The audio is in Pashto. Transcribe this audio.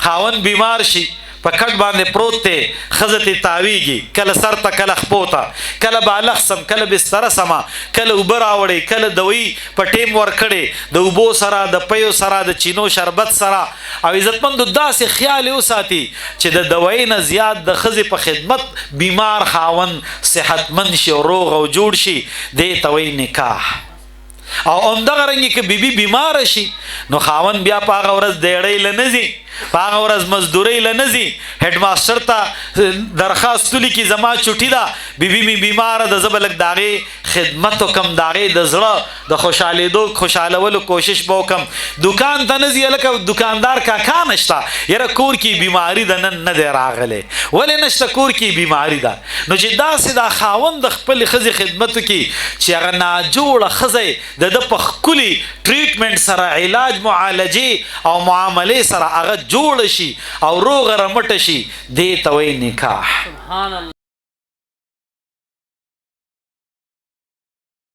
خاون بیمار شي په کټ باندې پروت دی ښځه ترې تاویږي کله سر ته کله خپو ته کله بالښت سم کله بستره سمه کله اوبه راوړئ کله دوی په ټیم ورکړې د اوبو سره د پیو سره د چینو شربت سره او عزتمندو داسې خیال یې وساتي چې د دوایي نه زیات د ښځې په خدمت بیمار خاوند صحتمند شي او روغ او جوړ شي دې ته وایي نکاح او همدغه رنګې که بیبي بیماره شي نو خاوند بیا په هغه ورځ دیړۍ له نه ځي په هغه ورځ مزدورۍ له نه ځي هیډ ماسټر ته درخواست ولیکي زما چوټي ده بیبي مې بیماره ده زه به لږ د هغې خدمت وکړم د هغې د زړه د خوشحالولو کوشش به وکړم دوکان ته نه ځي هلکه دوکاندار کاکا نشته یاره کور کې بیماري ده نن نه دی راغلی ولې نشته کور کې بیماري ده نو چې داسې دا خاوند د خپلې ښځې خدمت وکړي چې هغه ناجوړه ښځه د ده په ښکلي ټریټمنټ سره علاج معالجې او معاملې سره هغه جوړه شي او روغه رمټه شي دې ته وایي نکاح.